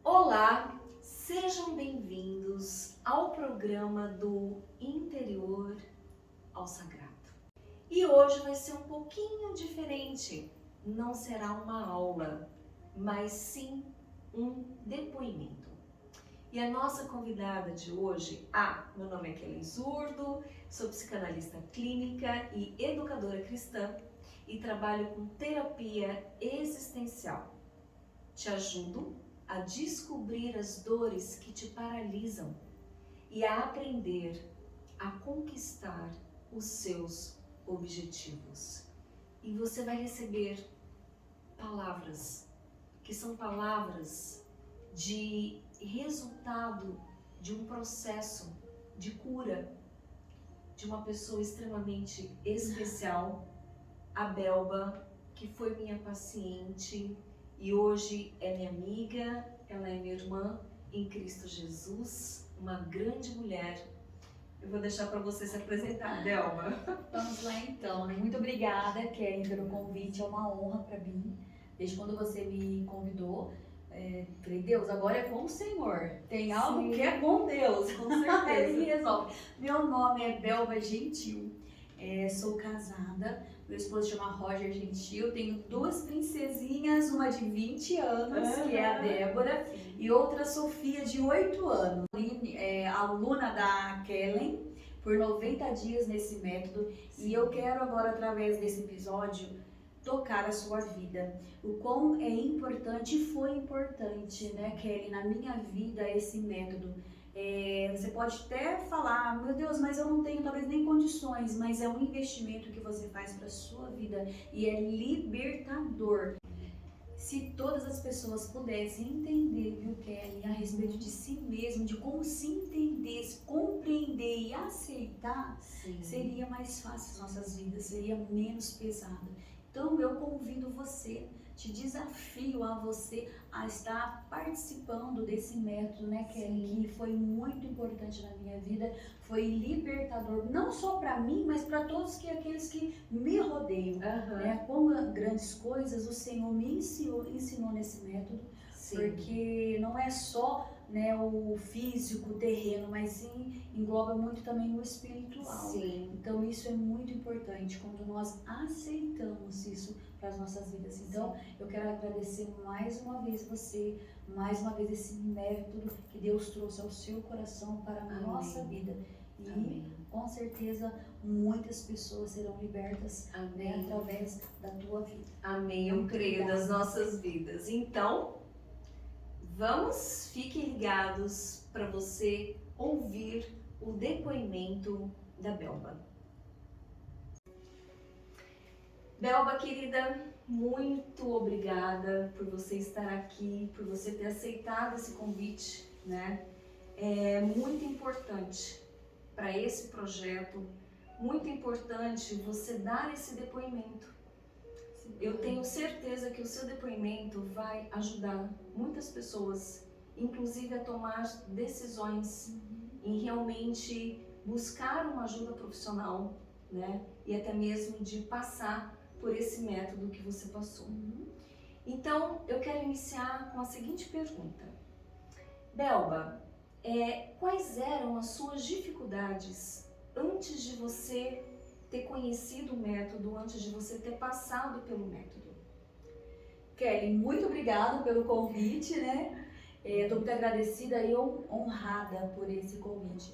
Olá, sejam bem-vindos ao programa do Interior ao Sagrado. E hoje vai ser um pouquinho diferente, não será uma aula, mas sim um depoimento. E a nossa convidada de hoje, meu nome é Kellen Zurdo, sou psicanalista clínica e educadora cristã e trabalho com terapia existencial. Te ajudo a descobrir as dores que te paralisam e a aprender a conquistar os seus objetivos. E você vai receber palavras que são palavras de resultado de um processo de cura de uma pessoa extremamente especial, a Belba, que foi minha paciente e hoje é minha amiga, ela é minha irmã em Cristo Jesus, uma grande mulher. Eu vou deixar para você se apresentar, Belba. Vamos lá então, né? Muito obrigada, Kellen, pelo convite, é uma honra para mim. Desde quando você me convidou, falei, Deus, agora é com o Senhor. Tem algo Sim. que é com Deus, Com certeza. Ele resolve. Meu nome é Belba Gentil, sou casada, meu esposo chama Roger Gentil, tenho duas princesinhas, uma de 20 anos, que é a Débora, e outra Sofia, de 8 anos. Aluna da Kellen, por 90 dias nesse método. Sim. E eu quero agora, através desse episódio, tocar a sua vida. O quão é importante e foi importante, né, Kelly, na minha vida esse método. Você pode até falar, meu Deus, mas eu não tenho talvez nem condições, mas é um investimento que você faz para a sua vida e é libertador. Se todas as pessoas pudessem entender, viu, Kelly, a respeito de si mesmo, de como se entender, se compreender e aceitar, sim, seria mais fácil as nossas vidas, seria menos pesada. Então eu convido você, te desafio a você a estar participando desse método, né, Kelly, que foi muito importante na minha vida, foi libertador, não só para mim, mas para todos aqueles que me rodeiam, né? Como grandes coisas o Senhor me ensinou nesse método, sim, porque não é só, né, o físico, o terreno, mas sim engloba muito também o espiritual. Sim. Então isso é muito importante quando nós aceitamos isso para as nossas vidas. Então eu quero agradecer mais uma vez você, mais uma vez esse método que Deus trouxe ao seu coração para a nossa vida. E amém, com certeza muitas pessoas serão libertas, né, através da tua vida. Amém, eu creio, das nossas vidas. Então, fiquem ligados para você ouvir o depoimento da Belba. Belba, querida, muito obrigada por você estar aqui, por você ter aceitado esse convite, né? É muito importante para esse projeto, muito importante você dar esse depoimento. Eu tenho certeza que o seu depoimento vai ajudar muitas pessoas, inclusive a tomar decisões em realmente buscar uma ajuda profissional, né? E até mesmo de passar por esse método que você passou. Então, eu quero iniciar com a seguinte pergunta. Belba, quais eram as suas dificuldades antes de você ter conhecido o método, antes de você ter passado pelo método? Kelly, muito obrigada pelo convite, né? Estou muito agradecida e honrada por esse convite.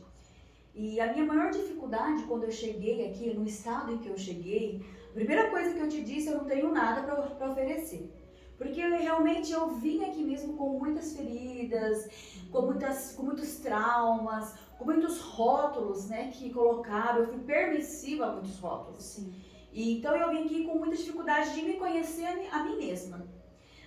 E a minha maior dificuldade quando eu cheguei aqui, no estado em que eu cheguei, a primeira coisa que eu te disse, eu não tenho nada para oferecer. Porque realmente eu vim aqui mesmo com muitas feridas, com muitos traumas, com muitos rótulos, né, que colocaram. Eu fui permissiva a muitos rótulos. Sim. E, então eu vim aqui com muita dificuldade de me conhecer a mim mesma.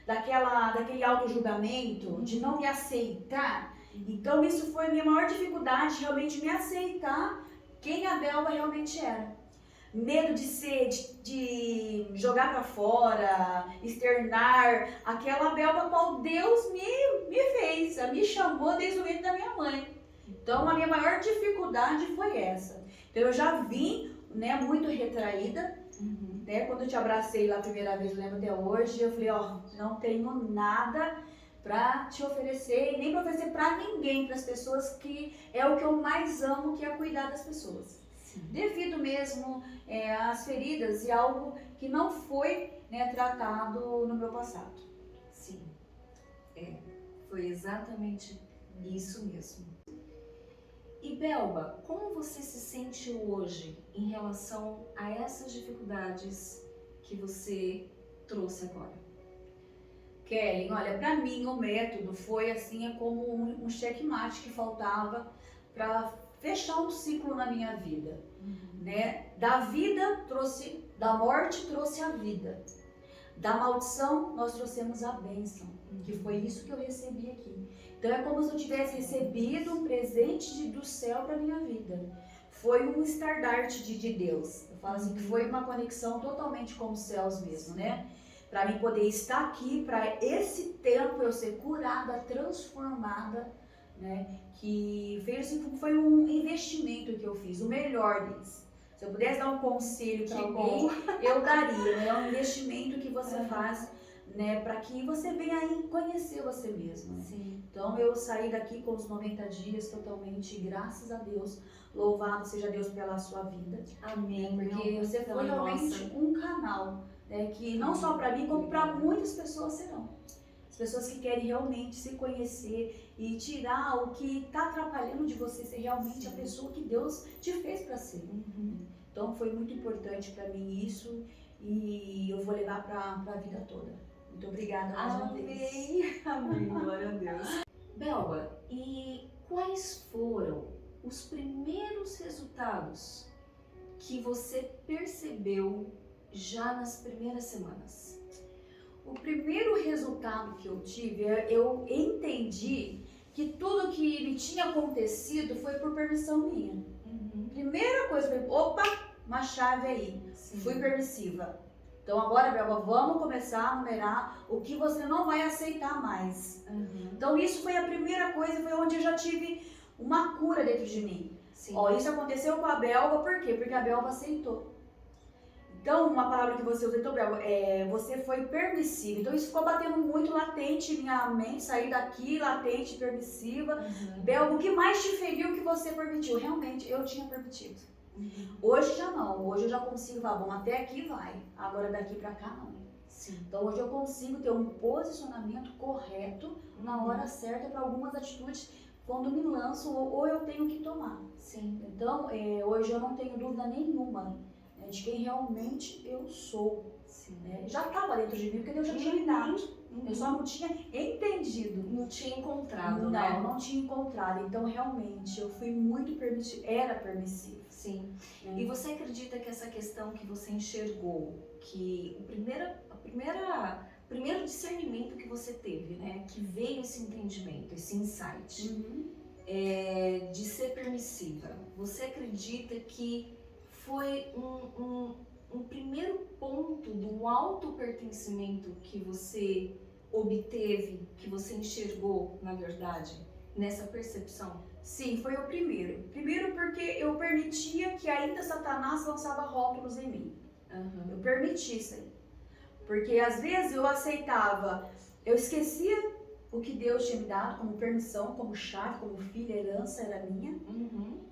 Daquele auto-julgamento, de não me aceitar. Então isso foi a minha maior dificuldade, realmente me aceitar quem a Belba realmente era. Medo de jogar para fora, externar aquela Belba qual Deus me fez, me chamou desde o ventre da minha mãe. Então a minha maior dificuldade foi essa. Então eu já vim, né, muito retraída, né? Quando eu te abracei lá a primeira vez, eu lembro até hoje, eu falei, não tenho nada para te oferecer, e nem para oferecer para ninguém, para as pessoas, que é o que eu mais amo, que é cuidar das pessoas. Sim. Devido mesmo às feridas e algo que não foi, né, tratado no meu passado. Sim, foi exatamente isso mesmo. E Belba, como você se sente hoje em relação a essas dificuldades que você trouxe agora? Kellen, olha, para mim o método foi assim, é como um checkmate que faltava para fechar um ciclo na minha vida, né? Da vida trouxe, da morte trouxe a vida, da maldição nós trouxemos a bênção, que foi isso que eu recebi aqui. Então é como se eu tivesse recebido um presente do céu para minha vida. Foi um stardart de Deus. Eu falo assim que foi uma conexão totalmente com os céus mesmo, né? Para mim poder estar aqui, para esse tempo eu ser curada, transformada, né? Que foi um investimento que eu fiz, o melhor deles. Se eu pudesse dar um conselho para alguém, eu daria, né? É um investimento que você faz, né? Para que você venha aí conhecer você mesmo, né? Sim. Então eu saí daqui com os 90 dias totalmente, graças a Deus, louvado seja Deus pela sua vida. Amém. Porque você foi realmente um canal, né, que não só para mim, como para muitas pessoas serão. As pessoas que querem realmente se conhecer e tirar o que está atrapalhando de você ser realmente a pessoa que Deus te fez para ser. Então foi muito importante para mim isso e eu vou levar para a vida toda. Muito obrigada mais uma vez. Amém, glória a Deus. Belba, e quais foram os primeiros resultados que você percebeu já nas primeiras semanas? O primeiro resultado que eu tive, eu entendi que tudo que me tinha acontecido foi por permissão minha. Primeira coisa, foi, opa, uma chave aí. Sim. Fui permissiva. Então agora, Belba, vamos começar a numerar o que você não vai aceitar mais. Então isso foi a primeira coisa, foi onde eu já tive uma cura dentro de mim. Sim. Ó, isso aconteceu com a Belba, por quê? Porque a Belba aceitou. Então, uma palavra que você usa, então, Belba, você foi permissiva. Então isso ficou batendo muito latente em minha mente, sair daqui, latente, permissiva. Belba, o que mais te feriu que você permitiu? Realmente, eu tinha permitido. Hoje já não, hoje eu já consigo falar, bom, até aqui vai, agora daqui pra cá não. Sim. Então hoje eu consigo ter um posicionamento correto na hora certa para algumas atitudes quando me lanço ou eu tenho que tomar. Sim. Então hoje eu não tenho dúvida nenhuma, né, de quem realmente eu sou. Sim. Né? Já estava dentro de mim porque Deus já tinha me dado. Eu só não tinha entendido. Não tinha encontrado, Não, né? não tinha encontrado. Então realmente eu fui muito permissiva, era permissiva. Sim. E você acredita que essa questão que você enxergou, que o primeiro discernimento que você teve, né, que veio esse entendimento, esse insight, de ser permissiva, você acredita que foi um primeiro ponto do autopertencimento que você obteve, que você enxergou, na verdade, nessa percepção? Sim, foi o primeiro. Primeiro porque eu permitia que ainda Satanás lançava rótulos em mim. Eu permiti isso aí. Porque às vezes eu aceitava, eu esquecia o que Deus tinha me dado como permissão, como chave, como filha, herança era minha.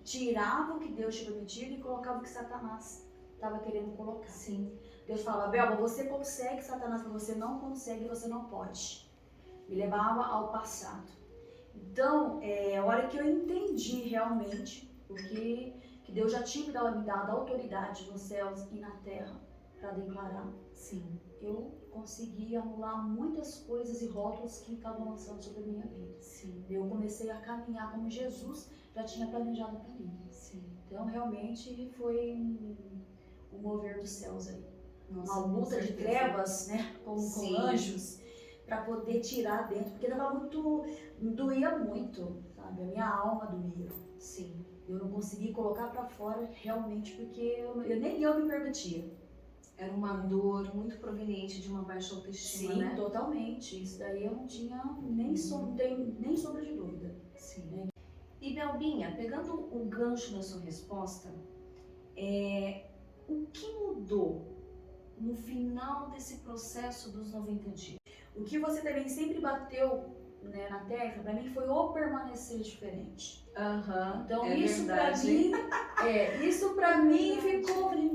Tirava o que Deus tinha permitido e colocava o que Satanás estava querendo colocar. Sim. Deus falava, Belba, você consegue, Satanás, mas você não consegue, você não pode. Me levava ao passado. Então, a hora que eu entendi realmente o que Deus já tinha me dado autoridade nos céus e na terra para declarar, sim, eu consegui anular muitas coisas e rótulos que estavam lançando sobre a minha vida. Sim. Eu comecei a caminhar como Jesus já tinha planejado para mim. Sim. Então, realmente foi um mover dos céus aí. Nossa, uma luta de trevas, né, com anjos, para poder tirar dentro, porque doía muito, sabe? A minha alma doía. Sim. Eu não consegui colocar para fora realmente porque nem eu me permitia. Era uma dor muito proveniente de uma baixa autoestima, Sim, né? Totalmente. Isso daí eu não tinha nem sombra de dúvida. Sim. Né? E Belbinha, pegando o gancho da sua resposta, o que mudou no final desse processo dos 90 dias? O que você também sempre bateu né, na Terra, para mim foi o permanecer diferente. Então é isso para verdade. mim, isso para mim ficou, falei,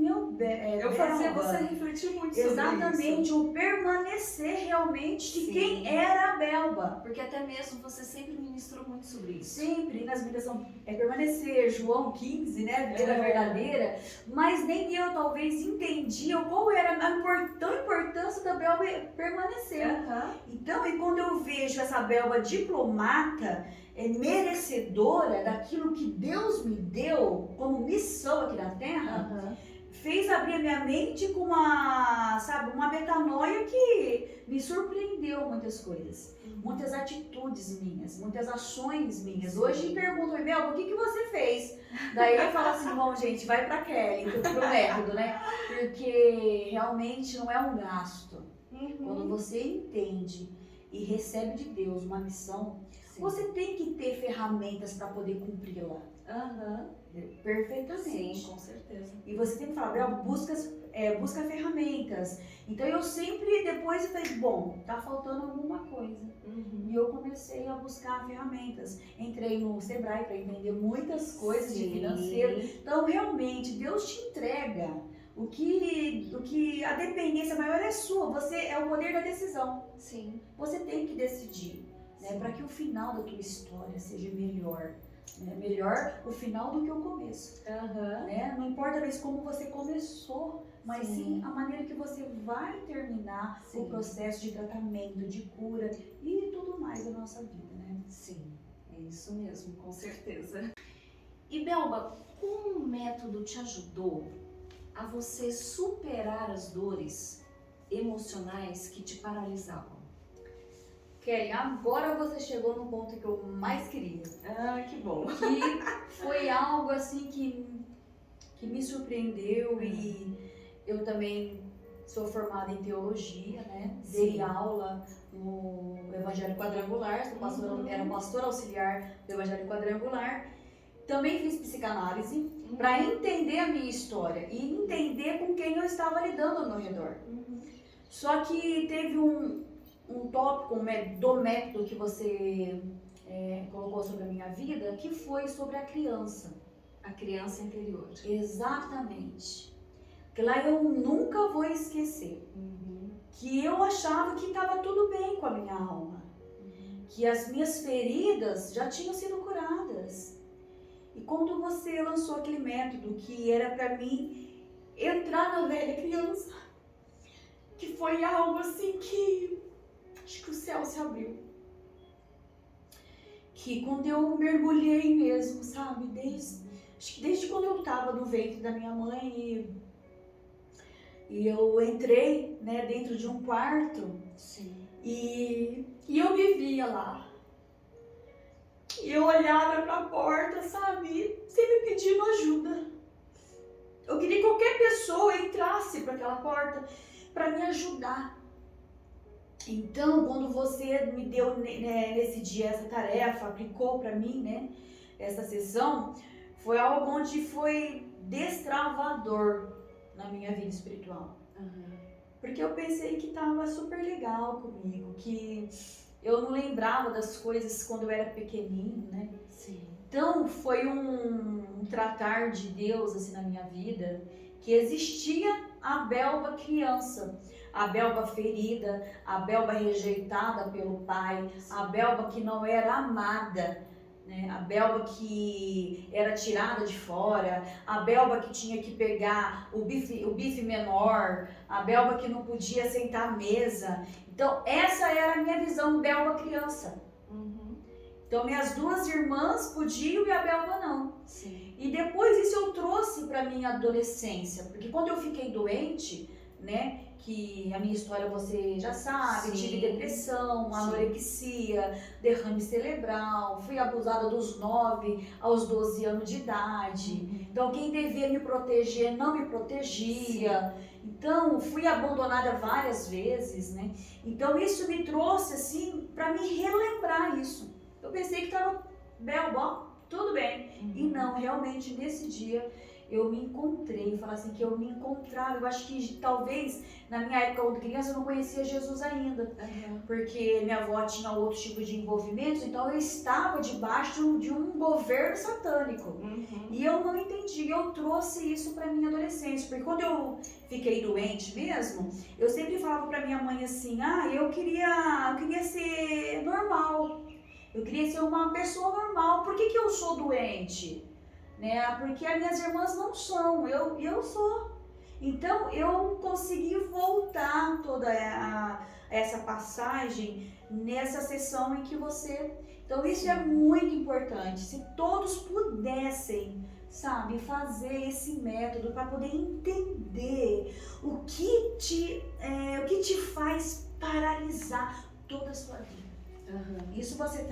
Eu fazia Belba. você refletir muito sobre isso. Exatamente, o permanecer realmente de Sim. quem era a Belba. Porque até mesmo você sempre ministrou muito sobre isso. Sempre nas meditações é permanecer, João 15, né, vida verdadeira, mas nem eu talvez entendia qual era a importância da Belba permanecer. Então, e quando eu vejo essa Belba diplomata, merecedora daquilo que Deus me deu como missão aqui na Terra, fez abrir a minha mente com uma metanoia que me surpreendeu muitas coisas, muitas atitudes minhas, muitas ações minhas. Hoje me perguntam, Belba, o que você fez? Daí eu falo assim, bom, gente, vai pra Kelly, pro método, né? Porque realmente não é um gasto. Quando você entende e recebe de Deus uma missão, você tem que ter ferramentas para poder cumpri-la. Perfeitamente. Sim, com certeza. E você tem que falar, Bel, busca ferramentas. Então eu sempre, depois eu falei, bom, tá faltando alguma coisa. E eu comecei a buscar ferramentas. Entrei no Sebrae para entender muitas coisas de financeiro. Então realmente, Deus te entrega o que a dependência maior é sua. Você é o poder da decisão. Sim. Você tem que decidir, né, para que o final da tua história seja melhor. Melhor o final do que o começo. Né? Não importa mais como você começou, mas sim a maneira que você vai terminar o processo de tratamento, de cura e tudo mais da nossa vida, né? Sim, é isso mesmo, com certeza. E Belba, como o método te ajudou a você superar as dores emocionais que te paralisavam? Kelly, agora você chegou no ponto que eu mais queria. Que bom. Que foi algo assim que me surpreendeu e eu também sou formada em teologia, né? Dei aula no Evangelho Quadrangular, era pastora auxiliar do Evangelho Quadrangular. Também fiz psicanálise para entender a minha história e entender com quem eu estava lidando ao meu redor. Só que teve um tópico do método que você colocou sobre a minha vida, que foi sobre a criança. A criança interior. Exatamente. Que lá eu nunca vou esquecer. Que eu achava que estava tudo bem com a minha alma. Que as minhas feridas já tinham sido curadas. E quando você lançou aquele método que era para mim entrar na velha criança, que foi algo assim que acho que o céu se abriu. Que quando eu mergulhei mesmo, sabe? Acho que desde quando eu estava no ventre da minha mãe e eu entrei, né, dentro de um quarto. E eu me via lá. E eu olhava para a porta, sabe? Sempre pedindo ajuda. Eu queria que qualquer pessoa entrasse para aquela porta para me ajudar. Então, quando você me deu nesse dia essa tarefa, aplicou para mim, né, essa sessão, foi algo onde foi destravador na minha vida espiritual. Porque eu pensei que estava super legal comigo, que eu não lembrava das coisas quando eu era pequenininho, né? Então, foi um tratar de Deus assim na minha vida, que existia a Belba criança. A Belba ferida, a Belba rejeitada pelo pai, a Belba que não era amada, né? A Belba que era tirada de fora, a Belba que tinha que pegar o bife menor, a Belba que não podia sentar à mesa. Então essa era a minha visão Belba criança. Então minhas duas irmãs podiam e a Belba não. E depois isso eu trouxe para minha adolescência, porque quando eu fiquei doente, né, que a minha história você já sabe, tive depressão, anorexia, derrame cerebral, fui abusada dos 9 aos 12 anos de idade. Então quem devia me proteger não me protegia. Então fui abandonada várias vezes, né? Então isso me trouxe assim para me relembrar isso. Eu pensei que estava Belba, tudo bem. E não, realmente nesse dia eu me encontrei, falar assim, que eu me encontrava. Eu acho que talvez na minha época, quando criança, eu não conhecia Jesus ainda, porque minha avó tinha outro tipo de envolvimentos, então eu estava debaixo de um governo satânico. E eu não entendi, eu trouxe isso para minha adolescência, porque quando eu fiquei doente mesmo, eu sempre falava para minha mãe assim, eu queria ser normal, eu queria ser uma pessoa normal, por que eu sou doente? Né? Porque as minhas irmãs não são, eu sou. Então eu consegui voltar toda essa passagem nessa sessão em que você... Então isso é muito importante, se todos pudessem, sabe, fazer esse método para poder entender o que te faz paralisar toda a sua vida. Isso você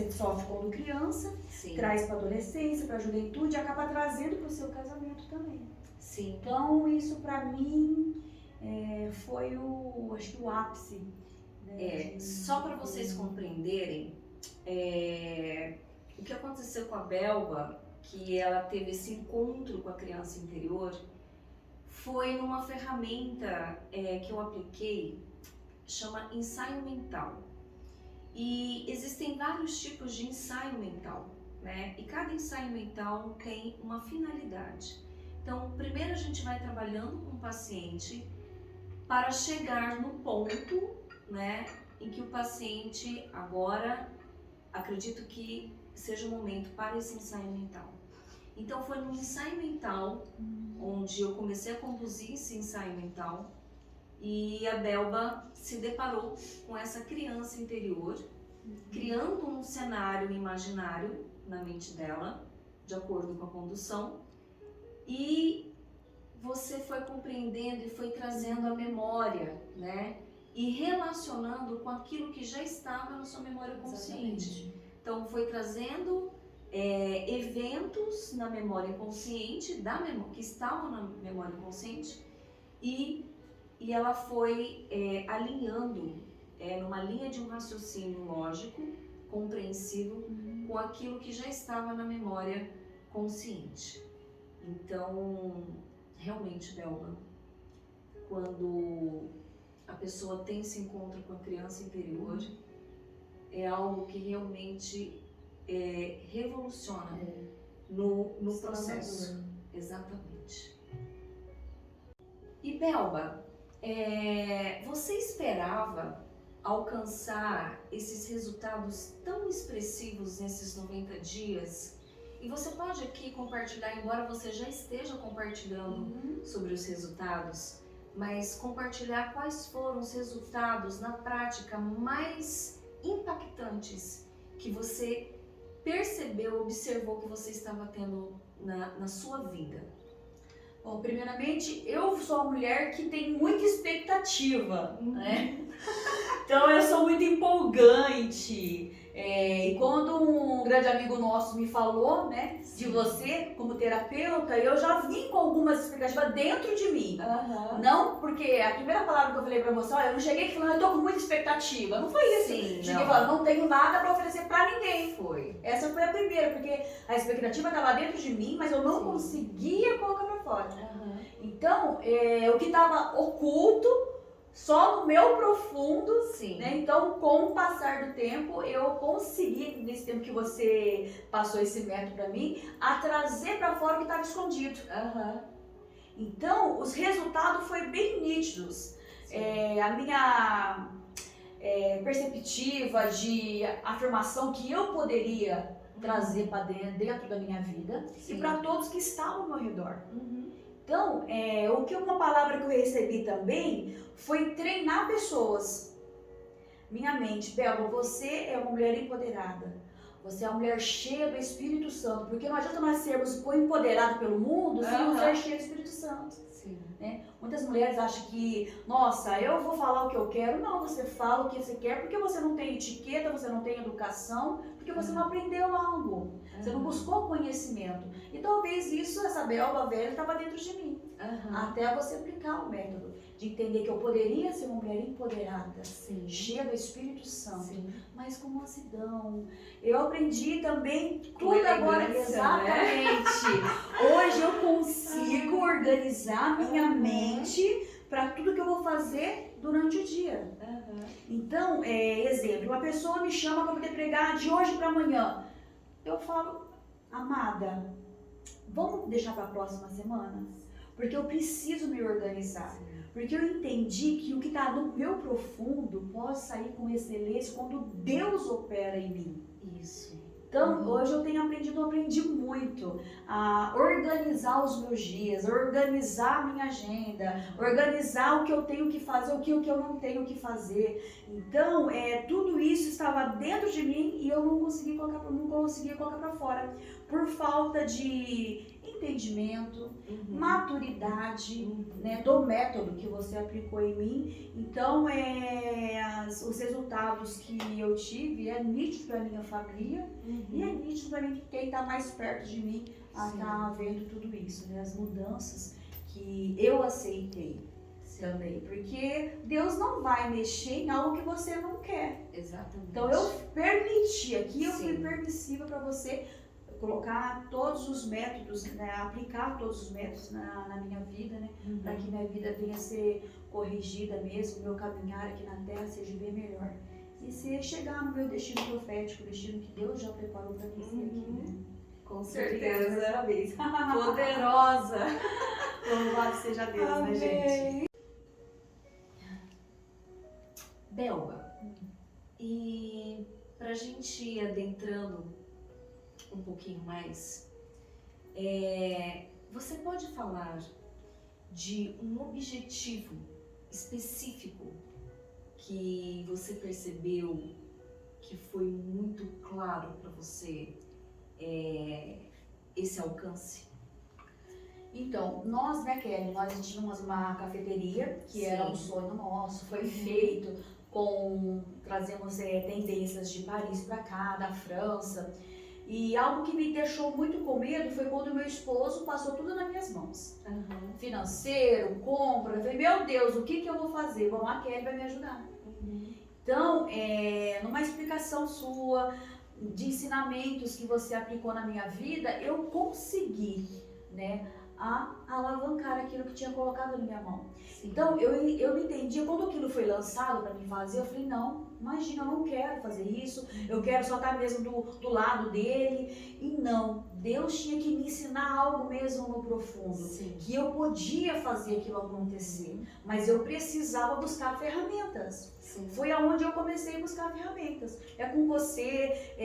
sofre quando criança, traz para adolescência, para juventude, e acaba trazendo para o seu casamento também. Sim. Então isso para mim foi acho que o ápice. Né, só para vocês compreenderem, o que aconteceu com a Belba, que ela teve esse encontro com a criança interior, foi numa ferramenta que eu apliquei, chama ensaio mental. E existem vários tipos de ensaio mental, né? E cada ensaio mental tem uma finalidade. Então, primeiro a gente vai trabalhando com o paciente para chegar no ponto, né, em que o paciente agora, acredito que seja o momento para esse ensaio mental. Então, foi no ensaio mental onde eu comecei a conduzir esse ensaio mental. E a Belba se deparou com essa criança interior, criando um cenário imaginário na mente dela, de acordo com a condução, e você foi compreendendo e foi trazendo a memória, né? E relacionando com aquilo que já estava na sua memória consciente. Exatamente. Então foi trazendo eventos na memória inconsciente, que estavam na memória inconsciente, e ela foi alinhando numa linha de um raciocínio lógico, compreensível, com aquilo que já estava na memória consciente. Então, realmente, Belba, quando a pessoa tem esse encontro com a criança interior, é algo que realmente revoluciona no processo. Exatamente. E Belba, você esperava alcançar esses resultados tão expressivos nesses 90 dias? E você pode aqui compartilhar, embora você já esteja compartilhando sobre os resultados, mas compartilhar quais foram os resultados na prática mais impactantes que você percebeu, observou que você estava tendo na sua vida? Bom, primeiramente, eu sou uma mulher que tem muita expectativa, né? Então eu sou muito empolgante. E quando um grande amigo nosso me falou, né, de você como terapeuta, eu já vim com algumas expectativas dentro de mim. Não, porque a primeira palavra que eu falei pra você, eu não cheguei falando, eu tô com muita expectativa. Não foi isso. Cheguei falando, não tenho nada pra oferecer pra ninguém. Essa foi a primeira, porque a expectativa estava dentro de mim, mas eu não conseguia colocar pra fora. Então, o que estava oculto, só no meu profundo, né? Então, com o passar do tempo, eu consegui, nesse tempo que você passou esse método para mim, a trazer para fora o que estava escondido. Então, os resultados foram bem nítidos. A minha perspectiva de afirmação que eu poderia trazer para dentro da minha vida e para todos que estavam ao meu redor. Então, uma palavra que eu recebi também foi treinar pessoas. Minha mente, Belba, você é uma mulher empoderada. Você é uma mulher cheia do Espírito Santo. Porque não adianta nós sermos empoderados pelo mundo se não ser cheia do Espírito Santo. Né? Muitas mulheres acham que, nossa, eu vou falar o que eu quero. Não, você fala o que você quer porque você não tem etiqueta, você não tem educação, porque você não aprendeu algo. Você não buscou conhecimento. E talvez essa Belba velha estava dentro de mim. Aham. até você aplicar o método, de entender que eu poderia ser uma mulher empoderada, Sim. cheia do Espírito Santo, Sim. mas com mansidão. Eu aprendi também Com tudo agora, elegância, né? exatamente. Hoje eu consigo organizar minha Aham. mente para tudo que eu vou fazer durante o dia. Aham. Então, exemplo, uma pessoa me chama para poder pregar de hoje para amanhã. Eu falo, amada, vamos deixar para a próxima semana? Porque eu preciso me organizar. Porque eu entendi que o que está no meu profundo pode sair com excelência quando Deus opera em mim. Isso. Então, hoje eu tenho aprendido, eu aprendi muito a organizar os meus dias, organizar a minha agenda, organizar o que eu tenho que fazer, o que eu não tenho que fazer. Então, tudo isso estava dentro de mim e eu não conseguia colocar para fora, por falta de entendimento, Uhum. maturidade, Uhum. né, do método que você aplicou em mim. Então, os resultados que eu tive é nítido para a minha família. Uhum. E é nítido para mim que quem está mais perto de mim Sim. está vendo tudo isso, né? As mudanças que eu aceitei também. Porque Deus não vai mexer em algo que você não quer. Exatamente. Então eu permiti, aqui eu fui Sim. permissiva para você colocar todos os métodos, né? Aplicar todos os métodos na minha vida, né? Uhum. Para que minha vida venha a ser corrigida mesmo, meu caminhar aqui na terra seja bem melhor. E se chegar no meu destino profético, o destino que Deus já preparou para mim ser aqui, né? Com Obrigada certeza. mais uma vez. Poderosa. Louvado seja Deus, né, gente? Belba, e pra gente ir adentrando um pouquinho mais, você pode falar de um objetivo específico que você percebeu que foi muito claro para você, esse alcance? Então, nós, né, Kelly, nós tínhamos uma cafeteria que Sim. era um sonho nosso, foi feito trazemos tendências de Paris para cá, da França. E algo que me deixou muito com medo foi quando meu esposo passou tudo nas minhas mãos. Uhum. Financeiro, compra, eu falei, meu Deus, o que eu vou fazer? Bom, a Kelly vai me ajudar. Uhum. Então, numa explicação sua, de ensinamentos que você aplicou na minha vida, eu consegui, né, a alavancar aquilo que tinha colocado na minha mão. Sim. Então, eu me entendi, quando aquilo foi lançado para mim fazer, eu falei, não, imagina, eu não quero fazer isso, eu quero só estar mesmo do lado dele. E não, Deus tinha que me ensinar algo mesmo no profundo, Sim. que eu podia fazer aquilo acontecer, mas eu precisava buscar ferramentas. Sim. Foi aonde eu comecei a buscar ferramentas. É com você,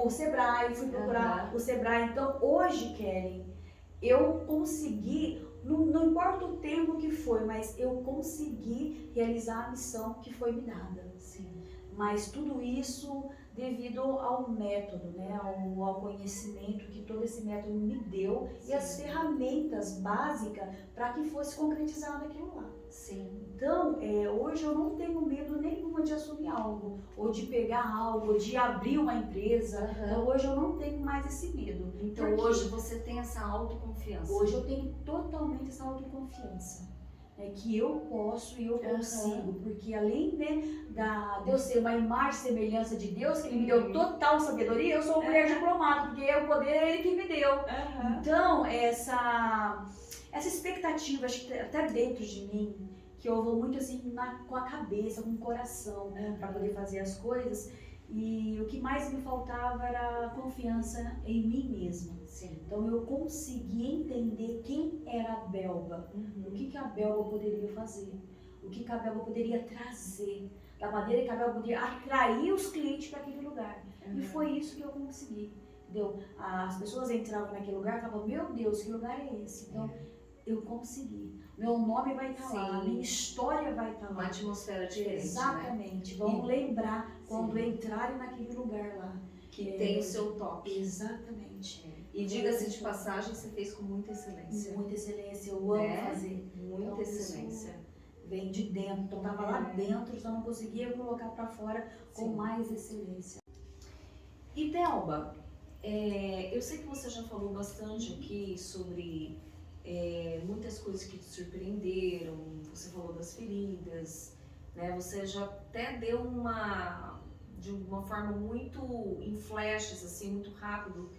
o Sebrae, fui procurar o Sebrae. Então, hoje, Kelly, eu consegui, não importa o tempo que foi, mas eu consegui realizar a missão que foi me dada. Sim. Mas tudo isso devido ao método, né? ao conhecimento que todo esse método me deu. Sim. E as ferramentas básicas para que fosse concretizado aquilo lá. Sim. Então, hoje eu não tenho medo nenhuma de assumir algo, ou de pegar algo, ou de abrir uma empresa. Uhum. Então, hoje eu não tenho mais esse medo. Então Por quê? hoje você tem essa autoconfiança. Hoje eu tenho totalmente essa autoconfiança. Que eu posso e eu consigo, porque além, né, de eu ser uma imagem e semelhança de Deus, que Ele me deu total sabedoria, eu sou uma mulher diplomada, porque o poder é Ele que me deu. Uhum. Então, essa expectativa, acho que até dentro de mim, que eu vou muito assim com a cabeça, com o coração, para poder fazer as coisas, e o que mais me faltava era confiança em mim mesma. Sim. Então eu consegui entender quem era a Belba, o que a Belba poderia fazer, o que a Belba poderia trazer, da maneira que a Belba poderia atrair os clientes para aquele lugar. E foi isso que eu consegui. Entendeu? As pessoas entravam naquele lugar e falavam, meu Deus, que lugar é esse? Então eu consegui. Meu nome vai estar lá, minha história vai estar lá. Uma atmosfera diferente, Exatamente. Né? Vão lembrar quando Sim. entrarem naquele lugar lá. Que tem o seu toque. Exatamente. E diga-se de passagem, você fez com muita excelência. Muita excelência, eu amo fazer. Muita Então, excelência. Vem de dentro, então estava lá dentro, só não conseguia colocar para fora com Sim. mais excelência. E Belba, eu sei que você já falou bastante aqui sobre muitas coisas que te surpreenderam, você falou das feridas, né? Você já até deu de uma forma muito em flashes, assim, muito rápido,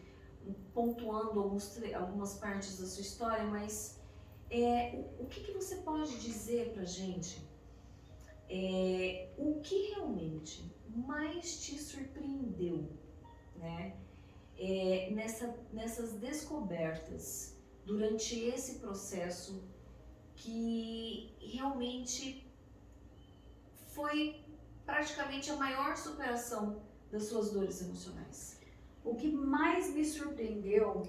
pontuando algumas partes da sua história, mas o que você pode dizer pra gente? O que realmente mais te surpreendeu, né? Nessas descobertas durante esse processo que realmente foi praticamente a maior superação das suas dores emocionais? O que mais me surpreendeu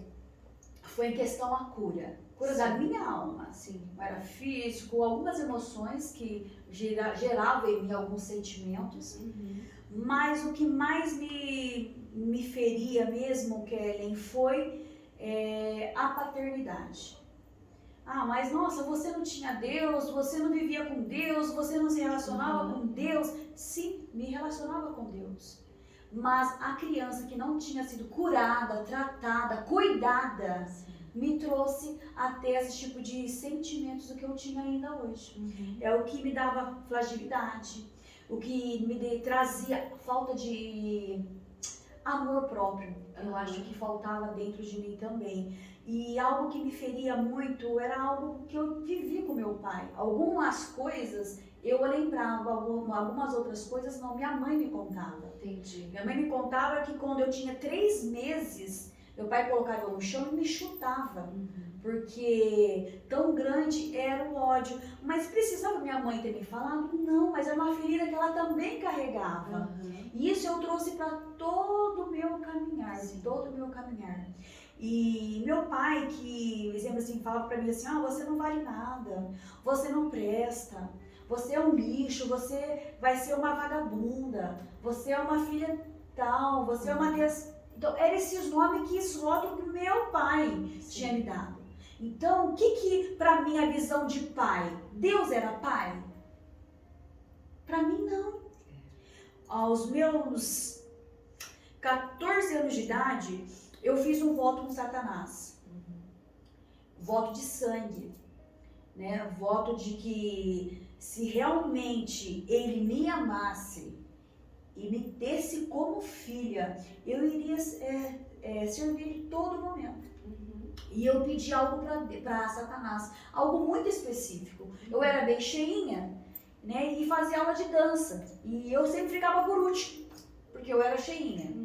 foi em questão a cura da minha alma, assim, era físico, algumas emoções que geravam em mim alguns sentimentos, mas o que mais me feria mesmo, Kellen, foi a paternidade. Ah, mas nossa, você não tinha Deus, você não vivia com Deus, você não se relacionava com Deus. Sim, me relacionava com Deus. Mas a criança que não tinha sido curada, tratada, cuidada, me trouxe até esse tipo de sentimentos do que eu tinha ainda hoje. É o que me dava fragilidade, o que me trazia falta de amor próprio. Eu acho que faltava dentro de mim também. E algo que me feria muito era algo que eu vivi com meu pai. Algumas coisas eu lembrava, algumas outras coisas não. Minha mãe me contava. Entendi. Minha mãe me contava que quando eu tinha 3 meses, meu pai colocava eu no chão e me chutava. Porque tão grande era o ódio. Mas precisava minha mãe ter me falado? Não, mas era uma ferida que ela também carregava. E isso eu trouxe para todo o meu caminhar, todo o meu caminhar. E meu pai, que, exemplo assim, falava para mim assim, você não vale nada, você não presta, você é um lixo, você vai ser uma vagabunda, você é uma filha tal, você é uma... Então, eram esses nomes que esse rótulo que meu pai tinha me dado. Então, o que para mim a visão de pai? Deus era pai? Para mim, não. Aos meus 14 anos de idade, eu fiz um voto com Satanás. Voto de sangue, né? Voto de que se realmente ele me amasse e me desse como filha, eu iria servir ele todo momento. E eu pedi algo para Satanás, algo muito específico. Eu era bem cheinha, né? E fazia aula de dança. E eu sempre ficava por último, porque eu era cheinha.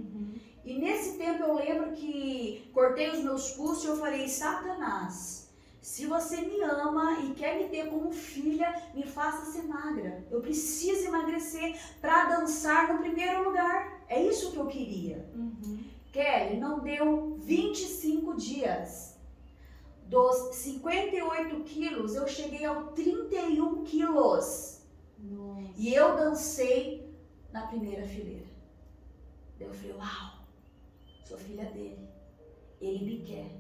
E nesse tempo eu lembro que cortei os meus pulsos e eu falei, Satanás, se você me ama e quer me ter como filha, me faça ser magra. Eu preciso emagrecer para dançar no primeiro lugar. É isso que eu queria. Kelly, não deu 25 dias. Dos 58 quilos, eu cheguei aos 31 quilos. Nossa. E eu dancei na primeira fileira. Daí eu falei, uau, sou filha dele. Ele me quer.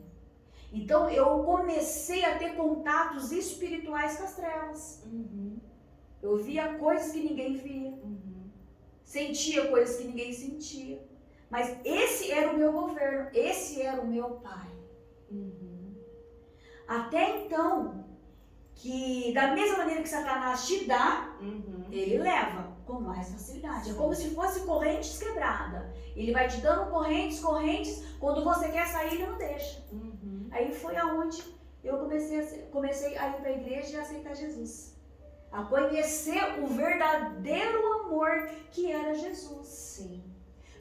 Então eu comecei a ter contatos espirituais com as trevas. Eu via coisas que ninguém via. Sentia coisas que ninguém sentia. Mas esse era o meu governo, esse era o meu pai. Até então, que da mesma maneira que Satanás te dá, ele leva com mais facilidade. É como se fosse correntes quebradas. Ele vai te dando correntes, quando você quer sair, ele não deixa. Aí foi aonde eu comecei a ir para a igreja e a aceitar Jesus. A conhecer o verdadeiro amor que era Jesus.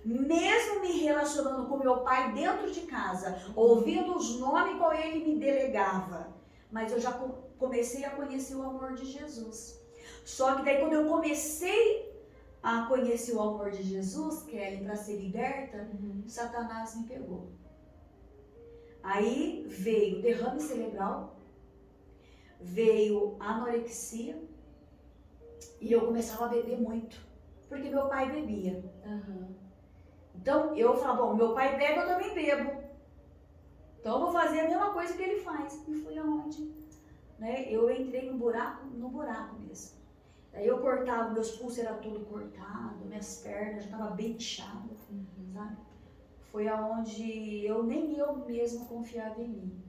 Mesmo me relacionando com meu pai dentro de casa, ouvindo os nomes qual ele me delegava, mas eu já comecei a conhecer o amor de Jesus. Só que daí quando eu comecei a conhecer o amor de Jesus, Kelly, para ser liberta, Satanás me pegou. Aí veio derrame cerebral, veio anorexia, e eu começava a beber muito, porque meu pai bebia. Então eu falava, bom, meu pai bebe, eu também bebo. Então eu vou fazer a mesma coisa que ele faz. E foi aonde, né? Eu entrei no buraco mesmo. Daí eu cortava, meus pulsos eram tudo cortado, minhas pernas já estavam bem inchadas, sabe? Foi aonde nem eu mesmo confiava em mim.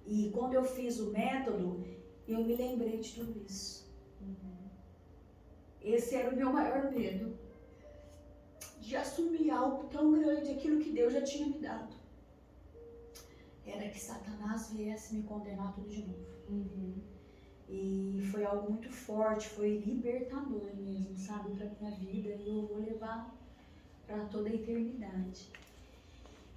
E quando eu fiz o método, eu me lembrei de tudo isso. Esse era o meu maior medo, de assumir algo tão grande, aquilo que Deus já tinha me dado. Era que Satanás viesse me condenar tudo de novo. E foi algo muito forte, foi libertador mesmo, sabe, para minha vida, e eu vou levar para toda a eternidade.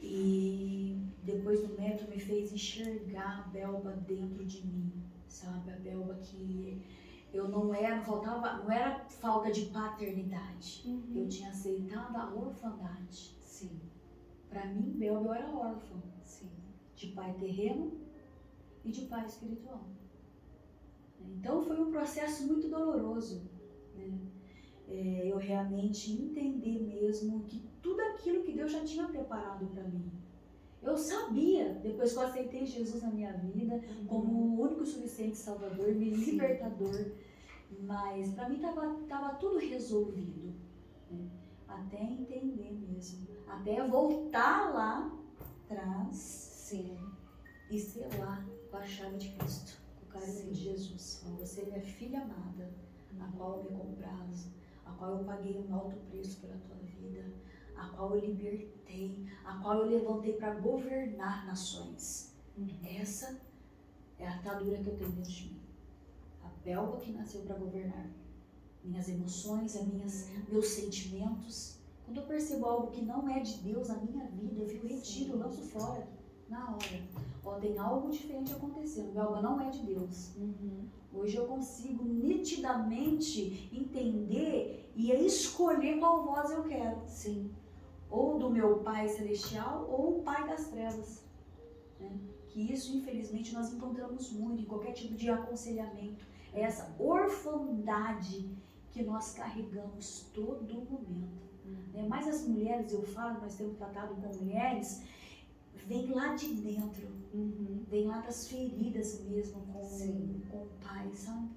E depois do método me fez enxergar a Belba dentro de mim, sabe, a Belba que eu não era falta de paternidade, eu tinha aceitado a orfandade. Sim. Para mim, Belba, eu era órfã, Sim. de pai terreno e de pai espiritual. Então foi um processo muito doloroso, né? Eu realmente entender mesmo que tudo aquilo que Deus já tinha preparado para mim. Eu sabia, depois que eu aceitei Jesus na minha vida, como o único e suficiente Salvador, me libertador, mas para mim tava tudo resolvido, né? Até entender mesmo, até voltar lá atrás. Sim. E selar com a chave de Cristo, com o carinho de Jesus. Você é minha filha amada, a qual eu me comprazo, a qual eu paguei um alto preço pela tua vida, a qual eu libertei, a qual eu levantei para governar nações. Essa é a atadura que eu tenho dentro de mim. A Belba que nasceu para governar. Minhas emoções, meus sentimentos. Quando eu percebo algo que não é de Deus na minha vida, eu fico retiro, lanço fora. Na hora. Ó, tem algo diferente acontecendo. Belba não é de Deus. Hoje eu consigo nitidamente entender e escolher qual voz eu quero. Sim. Ou do meu Pai Celestial ou o Pai das Trevas. Né? Que isso, infelizmente, nós encontramos muito em qualquer tipo de aconselhamento. É essa orfandade que nós carregamos todo momento. Né? Mas as mulheres, eu falo, nós temos tratado com mulheres, vem lá de dentro, vem lá das feridas mesmo com o pai, sabe?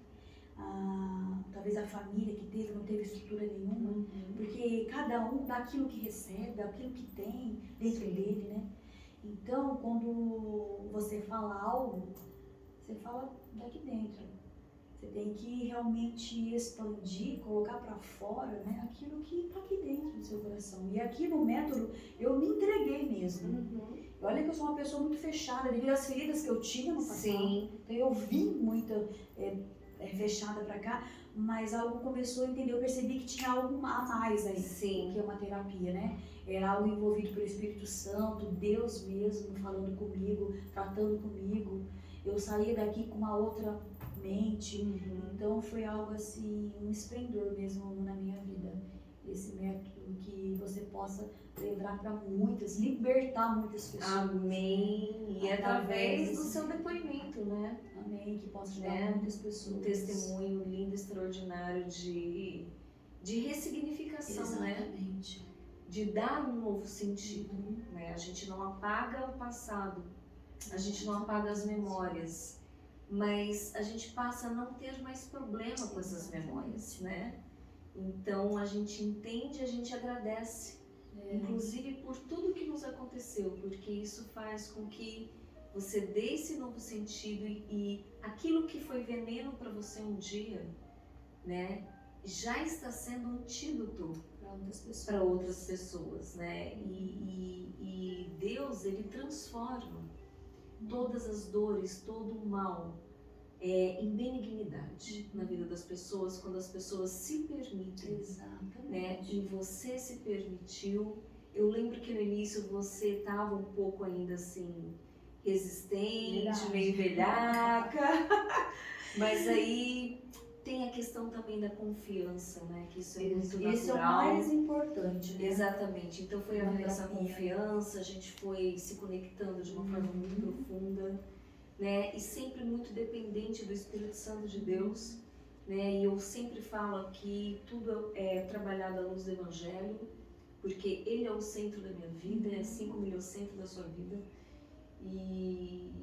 Talvez a família que teve, não teve estrutura nenhuma, porque cada um dá aquilo que recebe, dá aquilo que tem dentro dele, né? Então, quando você fala algo, você fala daqui dentro. Você tem que realmente expandir, colocar para fora, né, aquilo que está aqui dentro do seu coração. E aqui no método eu me entreguei mesmo. Olha que eu sou uma pessoa muito fechada, devido às feridas que eu tinha no passado. Sim. Então eu vim muito fechada para cá, mas algo começou a entender, eu percebi que tinha algo a mais aí. Sim. Que é uma terapia, né? Era algo envolvido pelo Espírito Santo, Deus mesmo falando comigo, tratando comigo. Eu saía daqui com uma outra mente, então foi algo assim, um esplendor mesmo na minha vida. Esse método que você possa levar para muitas, libertar muitas pessoas. Amém. E através do seu depoimento, né? Amém. Que possa ajudar muitas pessoas. Um testemunho lindo, extraordinário de ressignificação, exatamente, né? De dar um novo sentido, né? A gente não apaga o passado, a gente não apaga as memórias, mas a gente passa a não ter mais problema com essas memórias, né? Então a gente entende, a gente agradece, inclusive por tudo que nos aconteceu, porque isso faz com que você dê esse novo sentido e aquilo que foi veneno para você um dia, né, já está sendo um antídoto para outras pessoas, né? E Deus, ele transforma todas as dores, todo o mal em benignidade na vida das pessoas, quando as pessoas se permitem. Né? E você se permitiu. Eu lembro que no início você estava um pouco ainda assim, resistente, meio velhaca, mas aí tem a questão também da confiança, né? Que isso é muito natural. Isso é o mais importante, né? Exatamente. Então foi havendo essa confiança, a gente foi se conectando de uma forma muito profunda, né? E sempre muito dependente do Espírito Santo de Deus, né? E eu sempre falo que tudo é trabalhado à luz do Evangelho, porque Ele é o centro da minha vida, assim como Ele é o centro da sua vida. E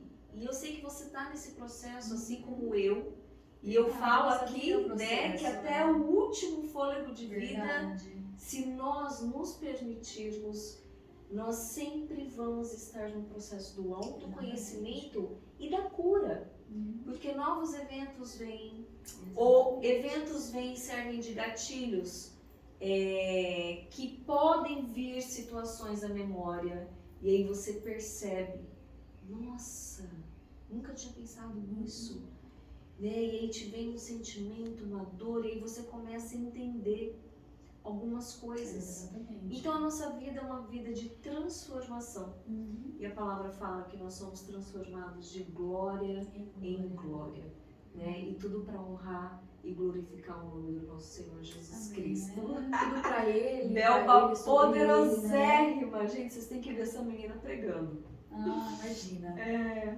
eu sei que você está nesse processo, assim como eu. E eu falo aqui, né, que até o último fôlego de vida, se nós nos permitirmos, nós sempre vamos estar no processo do autoconhecimento e da cura. Porque novos eventos vêm, ou eventos vêm e servem de gatilhos que podem vir situações à memória. E aí você percebe, nossa, nunca tinha pensado nisso. Né? E aí te vem um sentimento, uma dor, e aí você começa a entender algumas coisas. Exatamente. Então a nossa vida é uma vida de transformação. E a palavra fala que nós somos transformados de glória em glória. Né? E tudo para honrar e glorificar o nome do nosso Senhor Jesus Cristo. Tudo pra Ele. Belba poderosérrima. Gente, vocês têm que ver essa menina pregando. Ah, imagina.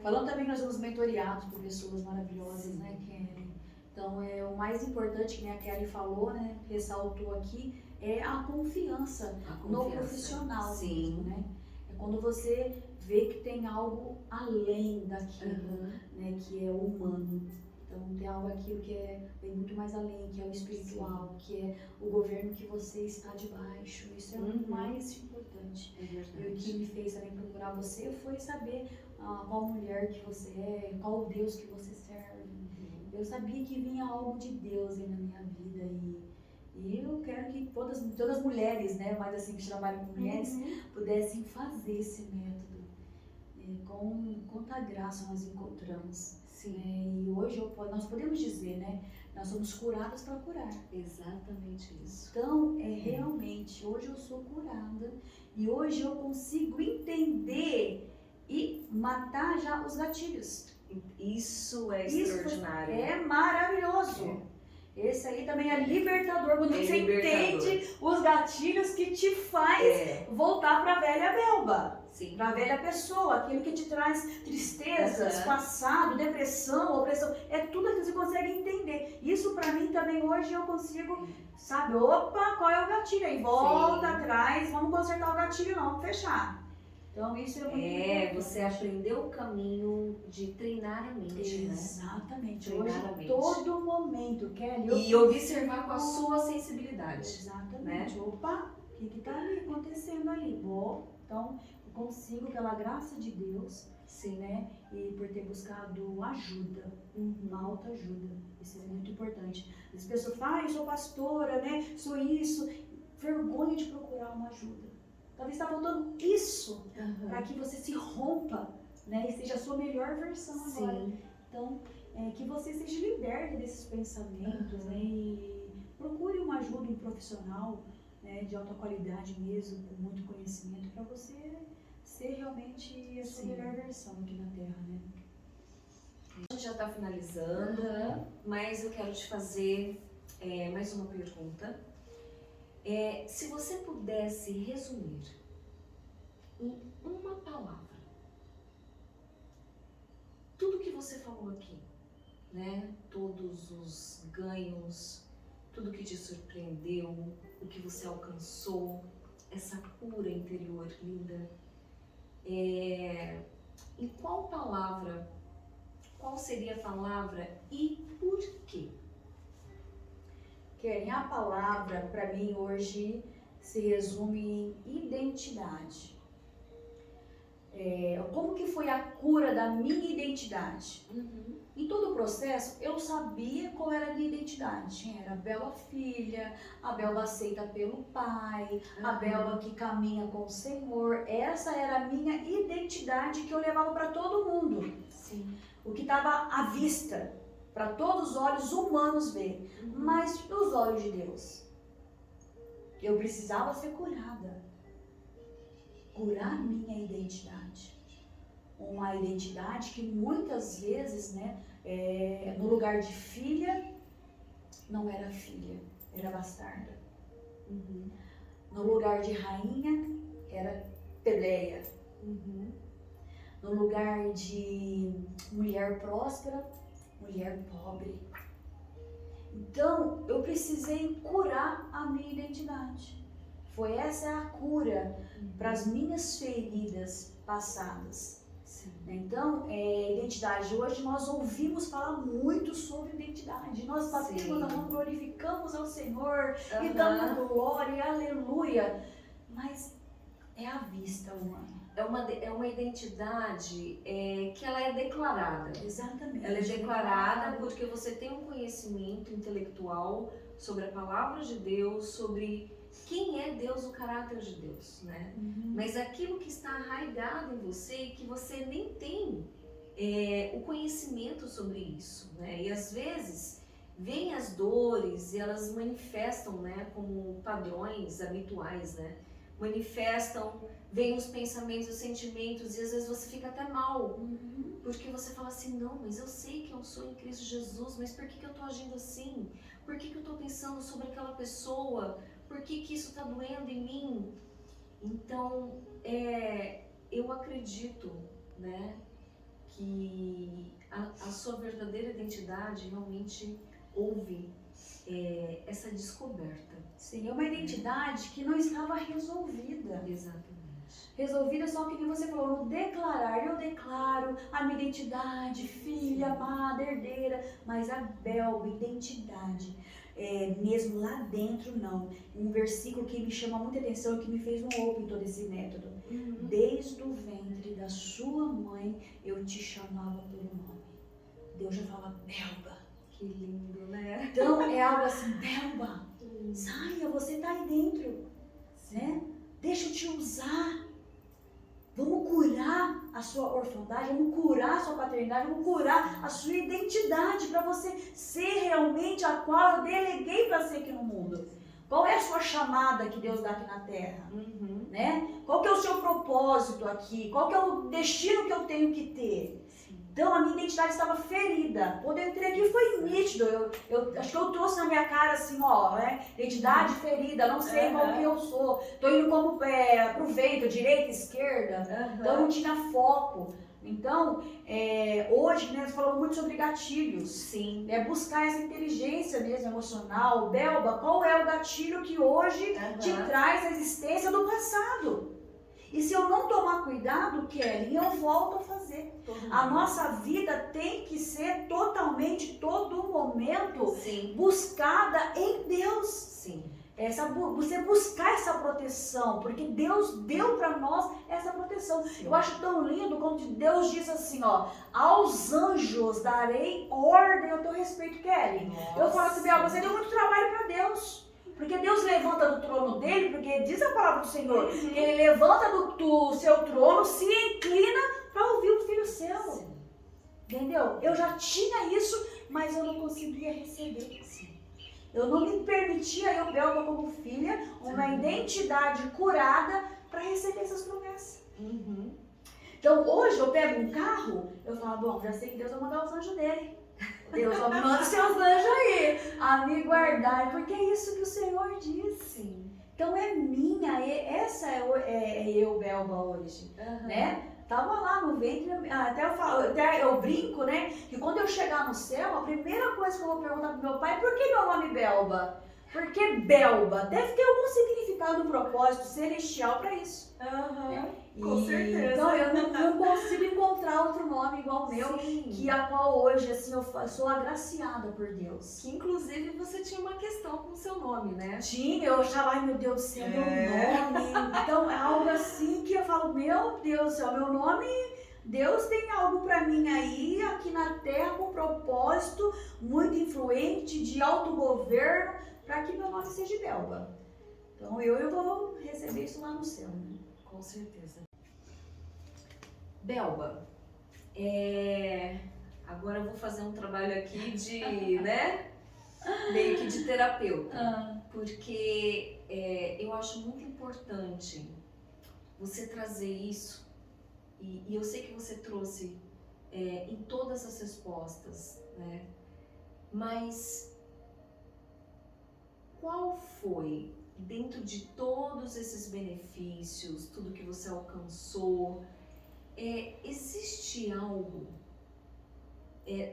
Falando também que nós somos mentoreados por pessoas maravilhosas, né, Kelly? Então, o mais importante que a Kelly falou, né, ressaltou aqui, é a confiança no profissional. Sim. Né? É quando você vê que tem algo além daquilo, né, que é humano. Então, tem algo aquilo que vem muito mais além, que é o espiritual, que é o governo que você está debaixo. Isso é o mais importante. É verdade. E o que me fez também procurar você foi saber qual mulher que você é, qual o Deus que você serve. Eu sabia que vinha algo de Deus aí na minha vida e eu quero que todas as mulheres, né, mas assim, que trabalham com mulheres, pudessem fazer esse método. Com quanta graça nós encontramos. E hoje nós podemos dizer, né, nós somos curadas para curar. Exatamente isso. Então, realmente, hoje eu sou curada e hoje eu consigo entender e matar já os gatilhos. Isso é extraordinário. É maravilhoso. Esse aí também é libertador, quando você entende os gatilhos que te faz voltar para a velha Belba. Para a velha pessoa, aquilo que te traz tristezas, passado, depressão, opressão, é tudo que você consegue entender. Isso para mim também hoje eu consigo, sabe, opa, qual é o gatilho? Aí volta atrás, vamos consertar o gatilho não, vamos fechar. Então isso é muito importante. Você aprendeu o caminho de treinar a mente, Exatamente. Né? Hoje, todo momento, Kelly. E observar com a sua sensibilidade. Exatamente. Né? Opa, o que está ali acontecendo ali? Então, eu consigo, pela graça de Deus, né? E por ter buscado ajuda, uma autoajuda. Isso é muito importante. As pessoas falam, eu sou pastora, né? Sou isso. Vergonha de procurar uma ajuda. Talvez está faltando isso para que você se rompa, né? E seja a sua melhor versão agora. Então, que você seja liberta desses pensamentos, né? E procure uma ajuda, um profissional, né? De alta qualidade mesmo, com muito conhecimento, para você ser realmente a sua melhor versão aqui na Terra, né? A gente já está finalizando, mas eu quero te fazer mais uma pergunta. Se você pudesse resumir em uma palavra tudo que você falou aqui, né? Todos os ganhos, tudo que te surpreendeu, o que você alcançou, essa cura interior linda, em qual palavra, qual seria a palavra e por quê? Kelly, a palavra para mim hoje se resume em identidade. Como que foi a cura da minha identidade? Em todo o processo, eu sabia qual era a minha identidade. Era a Belba filha, a Belba aceita pelo pai, a Belba que caminha com o Senhor. Essa era a minha identidade que eu levava para todo mundo. O que estava à vista, para todos os olhos humanos ver, mas nos olhos de Deus. Eu precisava ser curada. Curar minha identidade. Uma identidade que muitas vezes, né, no lugar de filha, não era filha, era bastarda. No lugar de rainha, era plebeia. No lugar de mulher próspera, mulher pobre. Então, eu precisei curar a minha identidade. Foi essa a cura para as minhas feridas passadas. Então, identidade. Hoje nós ouvimos falar muito sobre identidade. Nós batemos na mão, glorificamos ao Senhor e damos glória, aleluia. Mas É a vista humana. É uma identidade que ela é declarada. Exatamente. Ela é declarada porque você tem um conhecimento intelectual sobre a palavra de Deus, sobre quem é Deus, o caráter de Deus, né? Mas aquilo que está arraigado em você e que você nem tem o conhecimento sobre isso, né? E às vezes vêm as dores e elas manifestam, né, como padrões habituais, né? Manifestam, vêm os pensamentos, os sentimentos e às vezes você fica até mal, porque você fala assim, não, mas eu sei que eu sou em Cristo Jesus, mas por que eu estou agindo assim? Por que eu estou pensando sobre aquela pessoa? Por que isso está doendo em mim? Então, eu acredito, né, que a sua verdadeira identidade realmente houve essa descoberta. Sim, é uma identidade que não estava resolvida. Exatamente. Resolvida só que você falou, no declarar, eu declaro a minha identidade, filha, amada, herdeira, mas a Belba, identidade, mesmo lá dentro não. Um versículo que me chama muita atenção e que me fez um open em todo esse método. Desde o ventre da sua mãe, eu te chamava pelo nome. Deus já fala, Belba. Que lindo, né? Então é algo assim, Belba, saia, você tá aí dentro, né? Deixa eu te usar. Vamos curar a sua orfandade, vamos curar a sua paternidade, vamos curar a sua identidade para você ser realmente a qual eu deleguei para ser aqui no mundo. Qual é a sua chamada que Deus dá aqui na Terra? Né? Qual que é o seu propósito aqui? Qual que é o destino que eu tenho que ter? Então a minha identidade estava ferida. Quando eu entrei aqui foi nítido. Eu acho que eu trouxe na minha cara assim, ó, né? Identidade ferida, não sei qual que eu sou. Tô indo como pro vento, direita, esquerda. Então eu não tinha foco. Então, hoje, né, nós falamos muito sobre gatilhos. Sim. Buscar essa inteligência mesmo emocional. Belba, qual é o gatilho que hoje te traz a existência do passado? E se eu não tomar cuidado, Kelly, eu volto a fazer. A nossa vida tem que ser totalmente, todo momento, buscada em Deus. Sim. Você buscar essa proteção, porque Deus deu para nós essa proteção. Eu acho tão lindo quando Deus diz assim, ó, aos anjos darei ordem ao teu respeito, Kelly. Nossa. Eu falo assim, Bel, você deu muito trabalho para Deus. Porque Deus levanta do trono dele, porque diz a palavra do Senhor, ele levanta do seu trono, se inclina para ouvir o filho seu. Sim. Entendeu? Eu já tinha isso, mas eu não conseguia receber. Sim. Eu não me permitia, eu, Belba, como filha, uma identidade curada para receber essas promessas. Então, hoje eu pego um carro, eu falo, bom, já sei que Deus vai mandar os anjos dele. Deus, manda os seus anjos aí a me guardar, porque é isso que o Senhor disse. Sim. Então é minha, essa é eu, Belba, hoje, né? Tava lá no ventre, até eu brinco, né? Que quando eu chegar no céu, a primeira coisa que eu vou perguntar pro meu pai, por que meu nome Belba? Porque Belba deve ter algum significado, um propósito celestial para isso. Com certeza. Então eu não consigo encontrar outro nome igual ao meu, que a qual hoje assim, eu sou agraciada por Deus. Que inclusive você tinha uma questão com o seu nome, né? Tinha, eu achava, ai meu Deus do céu, meu nome. Então é algo assim que eu falo, meu Deus do céu, meu nome, Deus tem algo para mim aí, aqui na Terra, com um propósito muito influente de autogoverno, para que meu nome seja Belba. Então eu vou receber isso lá no céu. Né? Com certeza. Belba, agora eu vou fazer um trabalho aqui de, né, meio que de terapeuta, porque eu acho muito importante você trazer isso, e eu sei que você trouxe em todas as respostas, né, mas qual foi, dentro de todos esses benefícios, tudo que você alcançou, existe algo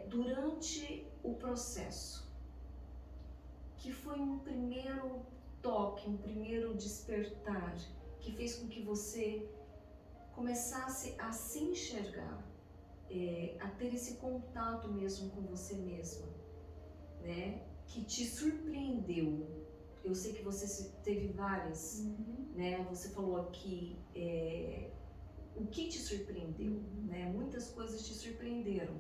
durante o processo que foi um primeiro toque, um primeiro despertar, que fez com que você começasse a se enxergar, a ter esse contato mesmo com você mesma, né? Que te surpreendeu eu sei que você teve várias, né? Você falou aqui o que te surpreendeu, né? Muitas coisas te surpreenderam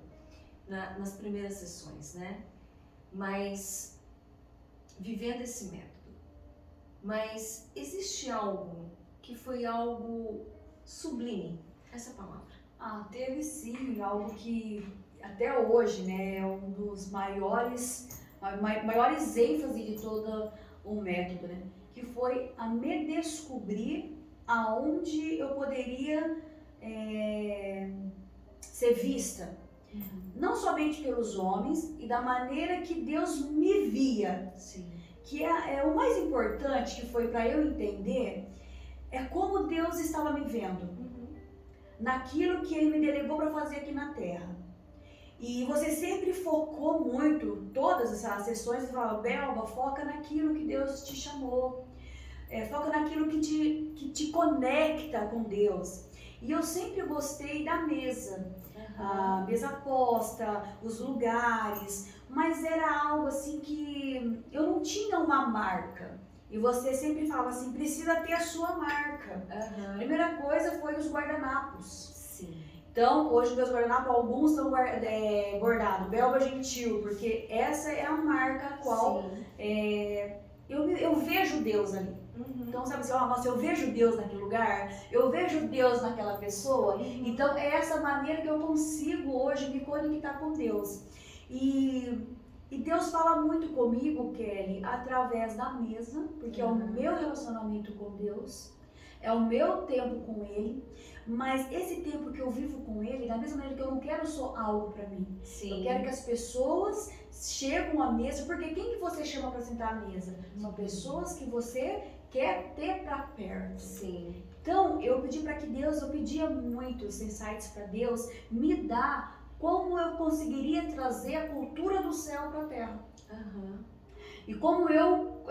nas primeiras sessões, né? Mas vivendo esse método. Mas existe algo que foi algo sublime, essa palavra? Teve sim, algo que até hoje, né, é um dos maiores ênfase de todo o método, né? Que foi a me descobrir aonde eu poderia ser vista. Não somente pelos homens e da maneira que Deus me via. Sim. Que é o mais importante, que foi para eu entender, é como Deus estava me vendo. Naquilo que Ele me delegou para fazer aqui na Terra. E você sempre focou muito, todas essas sessões, você falava, Belba, foca naquilo que Deus te chamou. Foca naquilo que te conecta com Deus. E eu sempre gostei da mesa. A mesa posta, os lugares, mas era algo assim que eu não tinha uma marca. E você sempre fala assim, precisa ter a sua marca. A primeira coisa foi os guardanapos. Sim. Então, hoje meus guardanapos, alguns estão bordados, Belba Gentil, porque essa é a marca a qual eu vejo Deus ali. Então, sabe assim, nossa, eu vejo Deus naquele lugar, eu vejo Deus naquela pessoa. Então, é essa maneira que eu consigo hoje me conectar com Deus. E Deus fala muito comigo, Kelly, através da mesa, porque é o meu relacionamento com Deus, é o meu tempo com Ele, mas esse tempo que eu vivo com Ele, da mesma maneira que eu não quero só algo para mim. Sim. Eu quero que as pessoas chegam à mesa, porque quem que você chama para sentar à mesa? São pessoas que você quer ter para perto. Sim. Então, eu pedia muito os insights para Deus me dar como eu conseguiria trazer a cultura do céu para a terra. E como eu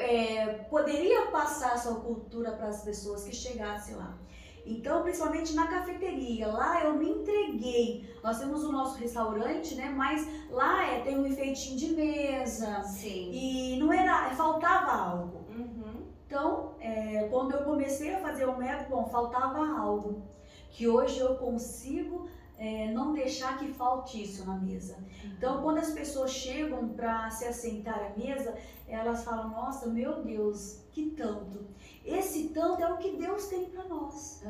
poderia passar essa cultura para as pessoas que chegassem lá. Então, principalmente na cafeteria, lá eu me entreguei. Nós temos o nosso restaurante, né? Mas lá tem um enfeitinho de mesa. Sim. E não faltava algo. Então, quando eu comecei a fazer o método, faltava algo. Que hoje eu consigo não deixar que falte isso na mesa. Então, quando as pessoas chegam para se assentar à mesa, elas falam, nossa, meu Deus, que tanto. Esse tanto é o que Deus tem para nós.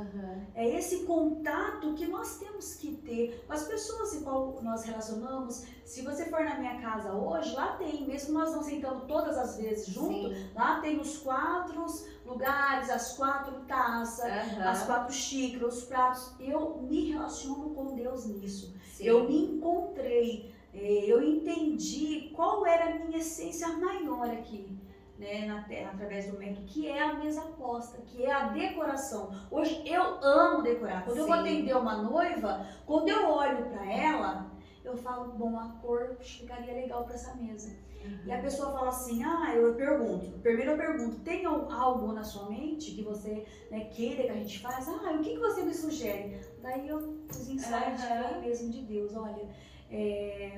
É esse contato que nós temos que ter com as pessoas em qual nós relacionamos. Se você for na minha casa hoje, lá tem, mesmo nós não sentando todas as vezes junto, lá tem os 4 lugares, as 4 taças, as 4 xícaras, os pratos. Eu me relaciono com Deus nisso. Sim. Eu me encontrei, eu entendi qual era a minha essência maior aqui. Né, na terra, através do método, que é a mesa posta, que é a decoração. Hoje eu amo decorar. Quando eu vou atender uma noiva, quando eu olho para ela, eu falo, bom, a cor ficaria legal para essa mesa. E a pessoa fala assim, primeiro eu pergunto, tem algo na sua mente que você queira que a gente faça? O que você me sugere? Daí os insights vêm mesmo de Deus, olha,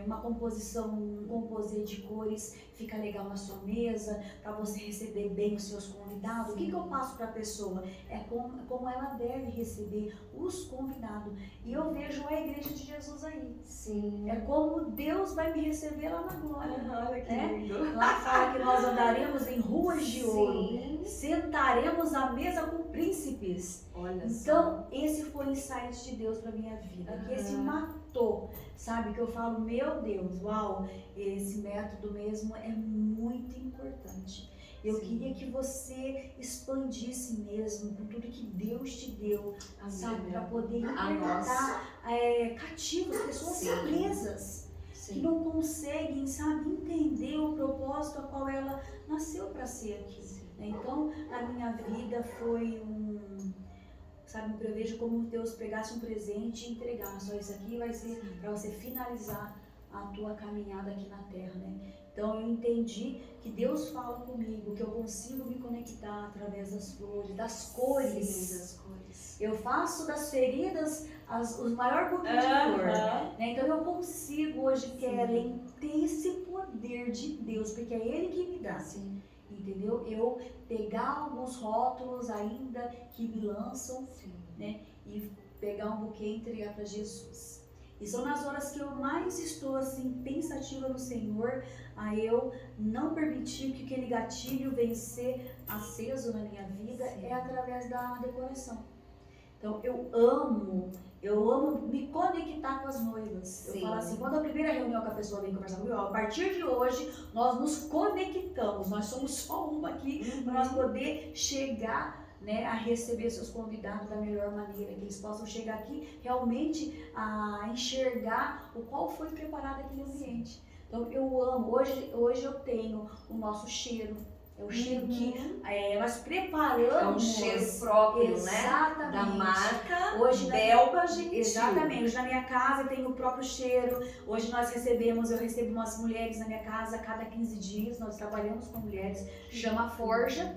uma composição, um composê de cores fica legal na sua mesa, para você receber bem os seus convidados. O que eu passo para a pessoa? É como ela deve receber os convidados. E eu vejo a igreja de Jesus aí. Sim. É como Deus vai me receber lá na glória. Olha que lindo. Lá fala que nós andaremos em ruas de ouro, sentaremos à mesa com príncipes. Olha então, esse foi o insight de Deus para minha vida, que esse matou, sabe? Que eu falo, meu Deus, uau, esse método mesmo é muito importante. Eu queria que você expandisse mesmo com tudo que Deus te deu, sabe? Para poder libertar cativos, pessoas presas, que não conseguem, sabe, entender o propósito a qual ela nasceu para ser aqui. Então, na minha vida foi sabe, eu vejo como Deus pegasse um presente e entregar. Só isso aqui vai ser para você finalizar a tua caminhada aqui na terra, né? Então eu entendi que Deus fala comigo, que eu consigo me conectar através das flores, das cores. Sim, das cores. Eu faço das feridas os maiores buquês de flor. Né? Então eu consigo hoje, Kellen, ter esse poder de Deus, porque é Ele que me dá. Sim. entendeu? Eu pegar alguns rótulos ainda que me lançam, Sim. né? E pegar um buquê e entregar para Jesus. E são nas horas que eu mais estou assim pensativa no Senhor, a eu não permitir que aquele gatilho venha ser aceso na minha vida, Sim. é através da decoração. Então eu amo me conectar com as noivas. Sim. Eu falo assim, quando a primeira reunião que a pessoa vem conversar comigo, a partir de hoje nós nos conectamos, nós somos só uma aqui para nós poder chegar, né, a receber seus convidados da melhor maneira, que eles possam chegar aqui realmente a enxergar o qual foi preparado aquele ambiente. Então eu amo, hoje eu tenho o nosso cheiro, é o cheiro que nós preparamos. É um cheiro próprio, exatamente, né? Da marca hoje Belba Gentil. Exatamente, hoje na minha casa tem o próprio cheiro. Hoje eu recebo umas mulheres na minha casa a cada 15 dias, nós trabalhamos com mulheres, chama Forja.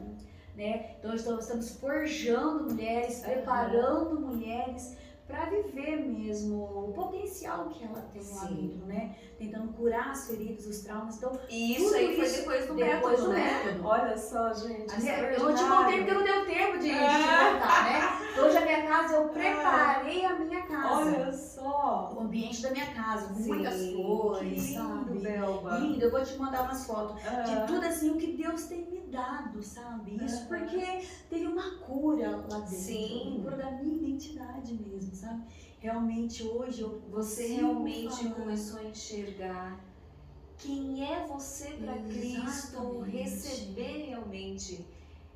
Né? Então estamos forjando mulheres, preparando mulheres para viver mesmo o potencial que ela tem lá dentro, né? Tentando curar as feridas, os traumas. Então, E isso aí foi depois do método, né? Olha só, gente. Eu não te contei porque não deu tempo de te contar, né? Hoje a minha casa, eu preparei a minha casa. Olha só. O ambiente da minha casa, com Sim, muitas flores, que lindo, sabe? Belba. Lindo, eu vou te mandar umas fotos de tudo assim, o que Deus tem me dado, sabe? Isso porque teve uma cura lá dentro. Sim. Uma cura da minha identidade mesmo, sabe? Realmente hoje Você consigo realmente falar. começou a enxergar quem é você para Cristo, Exatamente. receber realmente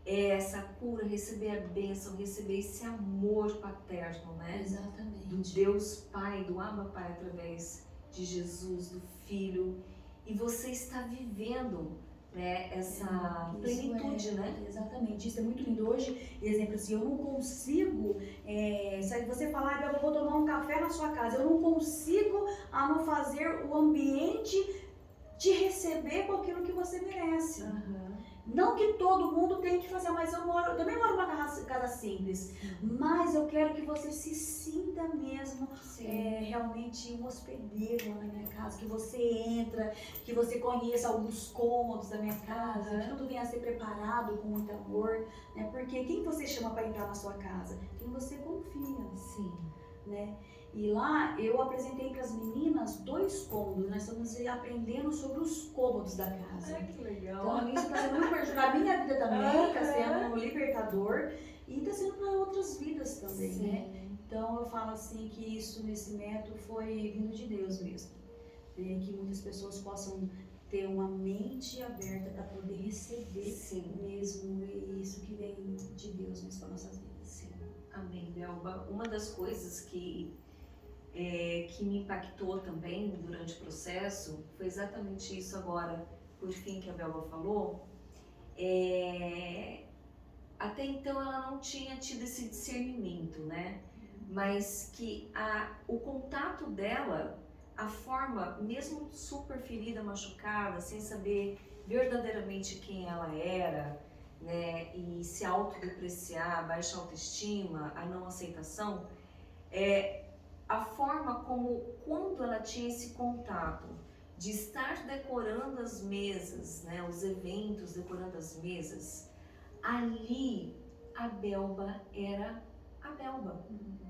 essa cura, receber a bênção, receber esse amor paterno, né? Exatamente. Do Deus Pai, do Abba Pai, através de Jesus, do Filho. E você está vivendo, né, essa plenitude, né? Exatamente, isso é muito lindo. Hoje, exemplo assim, eu não consigo, se você falar, eu vou tomar um café na sua casa, eu não consigo não fazer o ambiente te receber com aquilo que você merece. Não que todo mundo tenha que fazer, mas eu também moro numa casa simples, mas eu quero que você se sinta mesmo realmente um hospedeiro lá na minha casa, que você entra, que você conheça alguns cômodos da minha casa, que tudo venha a ser preparado com muito amor, né? Porque quem você chama para entrar na sua casa? Quem você confia. Sim. Né? E lá eu apresentei para as meninas 2 cômodos, nós estamos aprendendo sobre os cômodos da casa. Ai, que legal. Então isso está sendo muito importante para a minha vida também, está sendo libertador e está sendo para outras vidas também, né? Então eu falo assim que isso nesse método foi vindo de Deus mesmo, né? Que muitas pessoas possam ter uma mente aberta para poder receber mesmo isso que vem de Deus mesmo para nossas vidas. Sim. Amém, Belba. Uma das coisas que me impactou também durante o processo foi exatamente isso agora, por fim, que a Belba falou. Até então ela não tinha tido esse discernimento, né? Mas que o contato dela, a forma, mesmo super ferida, machucada, sem saber verdadeiramente quem ela era, né? E se autodepreciar, baixa autoestima, a não aceitação, a forma como, quando ela tinha esse contato de estar decorando as mesas, né, os eventos, decorando as mesas, ali a Belba era a Belba,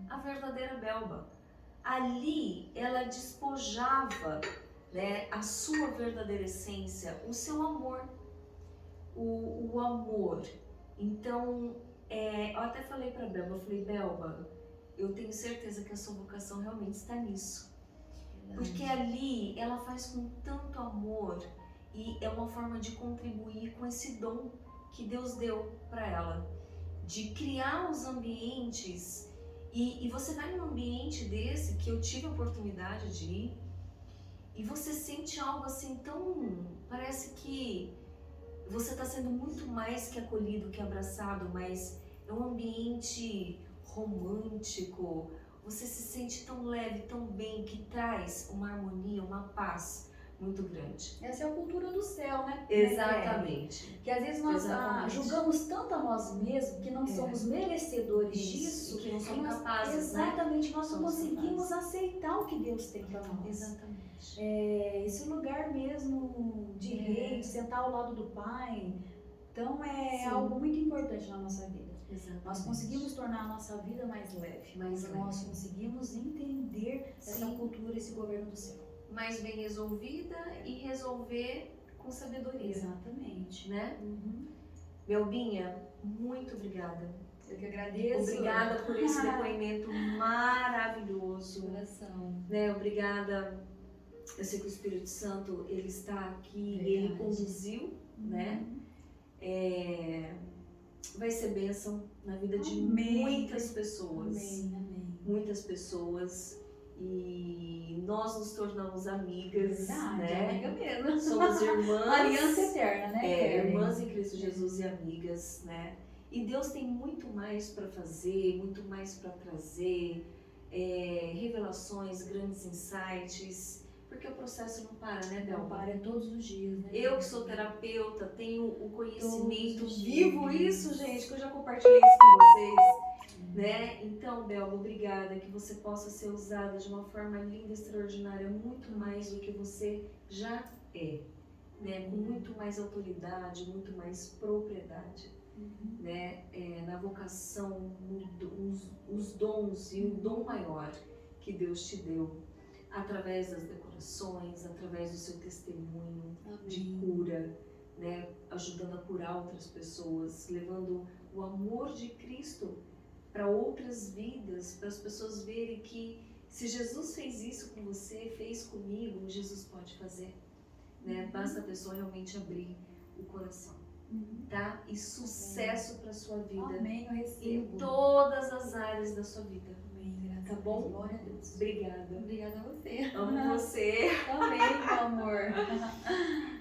a verdadeira Belba. Ali ela despojava, né, a sua verdadeira essência, o seu amor, o amor. Então, eu até falei para a Belba, eu falei, Belba, eu tenho certeza que a sua vocação realmente está nisso. Porque ali ela faz com tanto amor e é uma forma de contribuir com esse dom que Deus deu para ela, de criar os ambientes. E você vai num ambiente desse, que eu tive a oportunidade de ir, e você sente algo assim tão... Parece que você está sendo muito mais que acolhido, que abraçado, mas é um ambiente romântico, você se sente tão leve, tão bem, que traz uma harmonia, uma paz muito grande. Essa é a cultura do céu, né? Exatamente. Que às vezes nós julgamos tanto a nós mesmos que não somos merecedores disso. E que não somos capazes, exatamente, né? Nós não conseguimos aceitar o que Deus tem para nós. Exatamente. Esse lugar mesmo de rei, de sentar ao lado do Pai, Então é Sim. algo muito importante na nossa vida. Exatamente. Nós conseguimos tornar a nossa vida mais leve. Mais quando nós leve. conseguimos entender essa Sim. cultura, esse governo do céu. Mais bem resolvida e resolver com sabedoria, Exatamente. né? Uhum. Belbinha, muito obrigada. Eu que agradeço. Obrigada por esse depoimento maravilhoso, Coração. né? Obrigada. Eu sei que o Espírito Santo, ele está aqui, Verdade. ele conduziu, né? Vai ser bênção na vida de Amém. muitas pessoas. Amém, amém. Muitas pessoas. E nós nos tornamos amigas, Verdade, né? amiga mesmo. Somos irmãs. Aliança eterna, né? Kellen? Irmãs em Cristo Jesus e amigas, né? E Deus tem muito mais para fazer, muito mais para trazer, revelações, grandes insights, porque o processo não para, né, Não Belba? para todos os dias, né? Eu que sou terapeuta, tenho o conhecimento, Todos os vivo dias. isso, gente, que eu já compartilhei isso com vocês, né? Então, Belba, obrigada, que você possa ser usada de uma forma linda, extraordinária, muito mais do que você já é, né? Com muito mais autoridade, muito mais propriedade, né? Na vocação, os dons e o dom maior que Deus te deu, através das decorações, através do seu testemunho de cura, né? Ajudando a curar outras pessoas, levando o amor de Cristo para outras vidas, para as pessoas verem que se Jesus fez isso com você, fez comigo, Jesus pode fazer, né? Basta a pessoa realmente abrir o coração, tá? E sucesso para sua vida. Amém, eu Em recebo. todas as áreas da sua vida. Amém, graças Tá a bom? Deus. Glória a Deus. Obrigada. Obrigada a você. Amo você. Também, meu amor.